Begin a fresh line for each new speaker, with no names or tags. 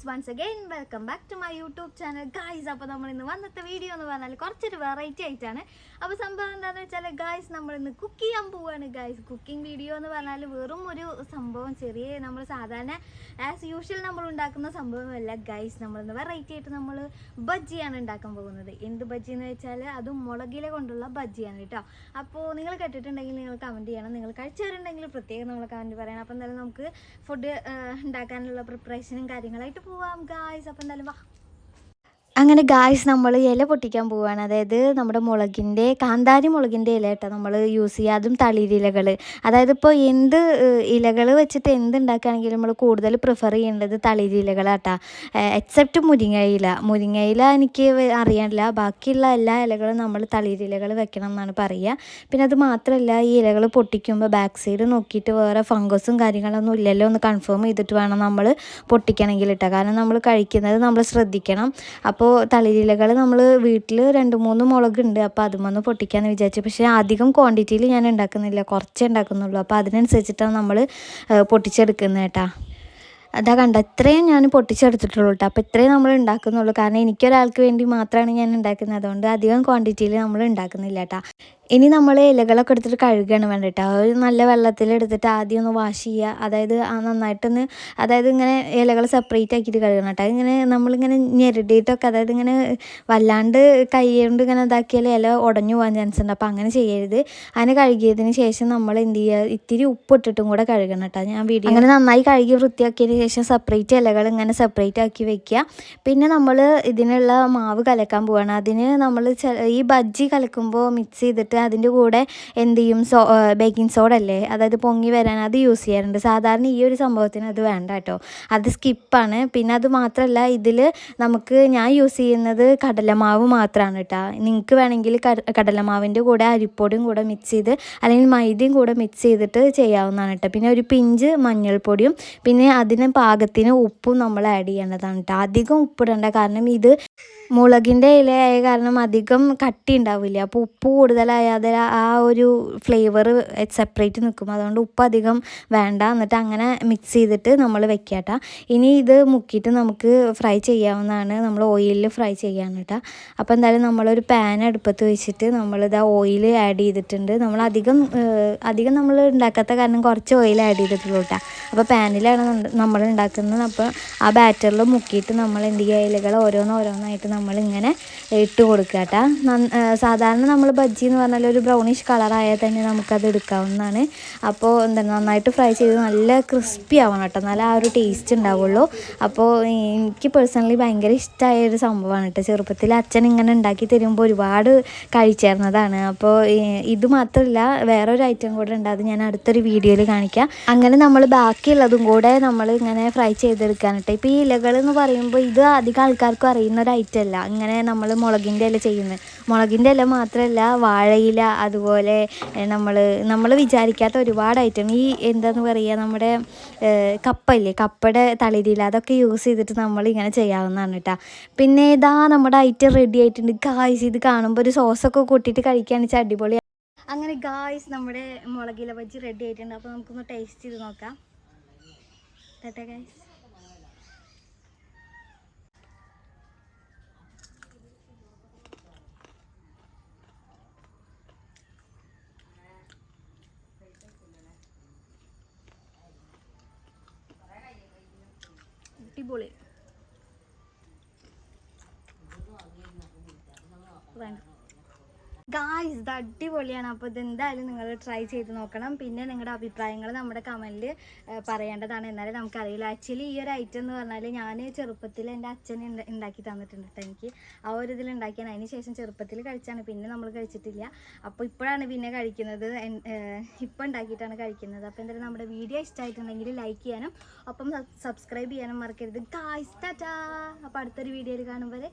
once again welcome back to my YouTube channel guys. അപ്പോൾ നമ്മൾ ഇന്ന് വന്നത്തെ വീഡിയോ എന്ന് പറഞ്ഞാൽ കുറച്ചൊരു വെറൈറ്റി ആയിട്ടാണ്. അപ്പോൾ സംഭവം എന്താണെന്ന് വെച്ചാൽ ഗൈസ് നമ്മൾ ഇന്ന് കുക്ക് ചെയ്യാൻ പോവുകയാണ് ഗൈസ്. കുക്കിംഗ് വീഡിയോ എന്ന് പറഞ്ഞാൽ വെറും ഒരു സംഭവം ചെറിയ നമ്മൾ സാധാരണ ആസ് യൂഷ്വൽ നമ്മൾ ഉണ്ടാക്കുന്ന സംഭവമല്ല ഗൈസ്. നമ്മളിന്ന് വെറൈറ്റി ആയിട്ട് നമ്മൾ ബജ്ജിയാണ് ഉണ്ടാക്കാൻ പോകുന്നത്. എന്ത് ബജ്ജി എന്ന് വെച്ചാൽ അതും മുളകില കൊണ്ടുള്ള ബജ്ജിയാണ് കേട്ടോ. അപ്പോൾ നിങ്ങൾ കേട്ടിട്ടുണ്ടെങ്കിൽ നിങ്ങൾ കമൻറ്റ് ചെയ്യണം, നിങ്ങൾ കഴിച്ചവരുണ്ടെങ്കിൽ പ്രത്യേകം നമ്മൾ കമൻറ്റ് പറയണം. അപ്പോൾ എന്തായാലും നമുക്ക് ഫുഡ് ഉണ്ടാക്കാനുള്ള പ്രിപ്പറേഷനും കാര്യങ്ങളായിട്ട് പോവാം ഗായ്സ്. അപ്പോൾ എന്തായാലും വാ. അങ്ങനെ ഗായ്സ് നമ്മൾ ഇല പൊട്ടിക്കാൻ പോവുകയാണ്. അതായത് നമ്മുടെ മുളകിൻ്റെ കാന്താരി മുളകിൻ്റെ ഇല കേട്ടോ നമ്മൾ യൂസ് ചെയ്യുക. അതും തളിരിലകൾ. അതായത് ഇപ്പോൾ എന്ത് ഇലകൾ വെച്ചിട്ട് എന്ത് ഉണ്ടാക്കുകയാണെങ്കിലും നമ്മൾ കൂടുതൽ പ്രിഫർ ചെയ്യേണ്ടത് തളിരിലകളാട്ടോ. എക്സെപ്റ്റ് മുരിങ്ങയില എനിക്ക് അറിയാനില്ല. ബാക്കിയുള്ള എല്ലാ ഇലകളും നമ്മൾ തളിരിലകൾ വെക്കണം എന്നാണ് പറയുക. പിന്നെ അത് മാത്രമല്ല ഈ ഇലകൾ പൊട്ടിക്കുമ്പോൾ ബാക്ക് സൈഡ് നോക്കിയിട്ട് വേറെ ഫംഗസും കാര്യങ്ങളൊന്നും ഇല്ലല്ലോ എന്ന് കൺഫേം ചെയ്തിട്ട് വേണം നമ്മൾ പൊട്ടിക്കണമെങ്കിൽ കേട്ടോ. കാരണം നമ്മൾ കഴിക്കുന്നത് നമ്മൾ ശ്രദ്ധിക്കണം. അപ്പോൾ തളിരിലകൾ നമ്മൾ വീട്ടിൽ 2-3 മുളകുണ്ട്. അപ്പോൾ അതുമൊന്ന് പൊട്ടിക്കാമെന്ന് വിചാരിച്ചു. പക്ഷേ അധികം ക്വാണ്ടിറ്റിയിൽ ഞാൻ ഉണ്ടാക്കുന്നില്ല, കുറച്ചേ ഉണ്ടാക്കുന്നുള്ളൂ. അപ്പോൾ അതിനനുസരിച്ചിട്ടാണ് നമ്മൾ പൊട്ടിച്ചെടുക്കുന്നത് കേട്ടോ. അതാ കണ്ട ഇത്രയും ഞാൻ പൊട്ടിച്ചെടുത്തിട്ടുള്ളൂ കേട്ടോ. അപ്പോൾ ഇത്രയും നമ്മൾ ഉണ്ടാക്കുന്നുള്ളൂ. കാരണം എനിക്കൊരാൾക്ക് വേണ്ടി മാത്രമാണ് ഞാൻ ഉണ്ടാക്കുന്നത്. അതുകൊണ്ട് അധികം ക്വാണ്ടിറ്റിയിൽ നമ്മൾ ഉണ്ടാക്കുന്നില്ല കേട്ടോ. ഇനി നമ്മൾ ഇലകളൊക്കെ എടുത്തിട്ട് കഴുകുകയാണ് വേണ്ട കേട്ടോ. ഒരു നല്ല വെള്ളത്തിലെടുത്തിട്ട് ആദ്യം ഒന്ന് വാഷ് ചെയ്യുക. അതായത് നന്നായിട്ടൊന്ന് ഇങ്ങനെ ഇലകൾ സെപ്പറേറ്റ് ആക്കിയിട്ട് കഴുകണം കേട്ടോ. ഇങ്ങനെ നമ്മളിങ്ങനെ ഞെരടിയിട്ടൊക്കെ അതായത് ഇങ്ങനെ വല്ലാണ്ട് കൈ കൊണ്ട് ഇങ്ങനെ ഇതാക്കിയാൽ ഇല ഉടഞ്ഞു പോകാൻ ചാൻസ് ഉണ്ട്. അപ്പോൾ അങ്ങനെ ചെയ്യരുത്. അതിനെ കഴുകിയതിന് ശേഷം നമ്മൾ എന്ത് ചെയ്യുക, ഇത്തിരി ഉപ്പിട്ടിട്ടും കൂടെ കഴുകണം കേട്ടോ. ഞാൻ വീഡിയോ അങ്ങനെ നന്നായി കഴുകി വൃത്തിയാക്കിയതിന് ശേഷം സെപ്പറേറ്റ് ഇലകൾ ഇങ്ങനെ സെപ്പറേറ്റ് ആക്കി വെക്കുക. പിന്നെ നമ്മൾ ഇതിനുള്ള മാവ് കലക്കാൻ പോവുകയാണ്. അതിന് നമ്മൾ ഈ ബജ്ജി കലക്കുമ്പോൾ മിക്സ് ചെയ്തിട്ട് അതിൻ്റെ കൂടെ എന്ത് ചെയ്യും, ബേക്കിംഗ് സോഡ അല്ലേ, അതായത് പൊങ്ങി വരാൻ അത് യൂസ് ചെയ്യാറുണ്ട്. സാധാരണ ഈ ഒരു സംഭവത്തിന് അത് വേണ്ട കേട്ടോ, അത് സ്കിപ്പാണ്. പിന്നെ അത് മാത്രമല്ല ഇതിൽ ഞാൻ യൂസ് ചെയ്യുന്നത് കടലമാവ് മാത്രമാണ് കേട്ടോ. നിങ്ങൾക്ക് വേണമെങ്കിൽ കടലമാവിൻ്റെ കൂടെ അരിപ്പൊടിയും കൂടെ മിക്സ് ചെയ്ത് അല്ലെങ്കിൽ മൈദയും കൂടെ മിക്സ് ചെയ്തിട്ട് ചെയ്യാവുന്നതാണ് കേട്ടോ. പിന്നെ ഒരു പിഞ്ച് മഞ്ഞൾപ്പൊടിയും പിന്നെ അതിന് പാകത്തിന് ഉപ്പും നമ്മൾ ആഡ് ചെയ്യേണ്ടതാണ് കേട്ടോ. അധികം ഉപ്പിടേണ്ട, കാരണം ഇത് മുളകിൻ്റെ ഇലയായ കാരണം അധികം കട്ടി ഉണ്ടാവില്ല. അപ്പോൾ ഉപ്പ് കൂടുതലായാൽ ആ ഒരു ഫ്ലേവർ സെപ്പറേറ്റ് നിൽക്കും. അതുകൊണ്ട് ഉപ്പ് അധികം വേണ്ട. എന്നിട്ട് അങ്ങനെ മിക്സ് ചെയ്തിട്ട് നമ്മൾ വെക്കാട്ടോ. ഇനി ഇത് മുക്കിയിട്ട് നമുക്ക് ഫ്രൈ ചെയ്യാവുന്നതാണ്. നമ്മൾ ഓയിലിൽ ഫ്രൈ ചെയ്യാൻ കേട്ടോ. അപ്പോൾ എന്തായാലും നമ്മളൊരു പാൻ അടുപ്പത്ത് വെച്ചിട്ട് നമ്മളിത് ഓയിൽ ആഡ് ചെയ്തിട്ടുണ്ട്. നമ്മൾ അധികം നമ്മൾ ഉണ്ടാക്കാത്ത കാരണം കുറച്ച് ഓയിൽ ആഡ് ചെയ്തിട്ടുള്ളൂ കേട്ടോ. അപ്പോൾ പാനിലാണ് നമ്മൾ ഉണ്ടാക്കുന്നത്. അപ്പോൾ ആ ബാറ്ററിൽ മുക്കിയിട്ട് നമ്മൾ എന്ത് ചെയ്യുക, ഇലകൾ ഓരോന്നായിട്ട് നമ്മളിങ്ങനെ ഇട്ട് കൊടുക്കുക കേട്ടോ. സാധാരണ നമ്മൾ ബജ്ജി എന്ന് പറഞ്ഞാൽ ഒരു ബ്രൗണിഷ് കളറായാൽ തന്നെ നമുക്കത് എടുക്കാവുന്നതാണ്. അപ്പോൾ നന്നായിട്ട് ഫ്രൈ ചെയ്ത് നല്ല ക്രിസ്പി ആവണം കേട്ടോ, നല്ല ആ ഒരു ടേസ്റ്റ് ഉണ്ടാവുള്ളൂ. അപ്പോൾ എനിക്ക് പേഴ്സണലി ഭയങ്കര ഇഷ്ടമായ ഒരു സംഭവമാണ് കേട്ടോ. ചെറുപ്പത്തിൽ അച്ഛൻ ഇങ്ങനെ ഉണ്ടാക്കി തരുമ്പോൾ ഒരുപാട് കഴിച്ചേർന്നതാണ്. അപ്പോൾ ഇത് മാത്രമല്ല വേറൊരു ഐറ്റം കൂടെ ഉണ്ട്, അത് ഞാൻ അടുത്തൊരു വീഡിയോയിൽ കാണിക്കാം. അങ്ങനെ നമ്മൾ ബാക്കിയുള്ളതും കൂടെ നമ്മൾ ഇങ്ങനെ ഫ്രൈ ചെയ്തെടുക്കാൻ കേട്ടോ. ഇപ്പോൾ ഈ ഇലകൾ എന്ന് പറയുമ്പോൾ ഇത് അധികം ആൾക്കാർക്കും അറിയുന്ന ഒരു ഐറ്റം അല്ല. ഇങ്ങനെ നമ്മൾ മുളകിൻ്റെ ഇല ചെയ്യുന്നത്, മുളകിൻ്റെ ഇല മാത്രമല്ല വാഴയില, അതുപോലെ നമ്മൾ വിചാരിക്കാത്ത ഒരുപാട് ഐറ്റം, ഈ എന്താന്ന് പറയുക, നമ്മുടെ കപ്പയില്ലേ, കപ്പയുടെ തളിരില, അതൊക്കെ യൂസ് ചെയ്തിട്ട് നമ്മൾ ഇങ്ങനെ ചെയ്യാവുന്നതാണ് കേട്ടോ. പിന്നെ ഇതാ നമ്മുടെ ഐറ്റം റെഡി ആയിട്ടുണ്ട് ഗായ്സ്. ഇത് കാണുമ്പോൾ ഒരു സോസൊക്കെ കൂട്ടിയിട്ട് കഴിക്കുകയാണെന്ന് വെച്ചാൽ അടിപൊളി. അങ്ങനെ ഗായ്സ് നമ്മുടെ മുളകില ബജ്ജി റെഡി ആയിട്ടുണ്ട്. അപ്പോൾ നമുക്കൊന്ന് ടേസ്റ്റ് ചെയ്ത് നോക്കാം. കേട്ടോ ഗായ്സ്, അടിപൊളി. ഗായ്സ് ഇത് അടിപൊളിയാണ്. അപ്പോൾ ഇതെന്തായാലും നിങ്ങൾ ട്രൈ ചെയ്ത് നോക്കണം. പിന്നെ നിങ്ങളുടെ അഭിപ്രായങ്ങൾ നമ്മുടെ കമൻറ്റിൽ പറയേണ്ടതാണ്. എന്നാലും നമുക്കറിയില്ല. ആക്ച്വലി ഈ ഒരു ഐറ്റം എന്ന് പറഞ്ഞാൽ ഞാൻ ചെറുപ്പത്തിൽ എൻ്റെ അച്ഛൻ ഉണ്ടാക്കി തന്നിട്ടുണ്ട് കേട്ടോ. എനിക്ക് ആ ഒരു ഇതിൽ ഉണ്ടാക്കിയാണ്. അതിന് ശേഷം ചെറുപ്പത്തിൽ കഴിച്ചാണ്, പിന്നെ നമ്മൾ കഴിച്ചിട്ടില്ല. അപ്പോൾ ഇപ്പോഴാണ് പിന്നെ കഴിക്കുന്നത്, ഇപ്പോൾ ഉണ്ടാക്കിയിട്ടാണ് കഴിക്കുന്നത്. അപ്പോൾ എന്തായാലും നമ്മുടെ വീഡിയോ ഇഷ്ടമായിട്ടുണ്ടെങ്കിൽ ലൈക്ക് ചെയ്യാനും ഒപ്പം സബ്സ്ക്രൈബ് ചെയ്യാനും മറക്കരുത് ഗായ്സ്. ടാറ്റാ. അപ്പോൾ അടുത്തൊരു വീഡിയോയിൽ കാണുമ്പോൾ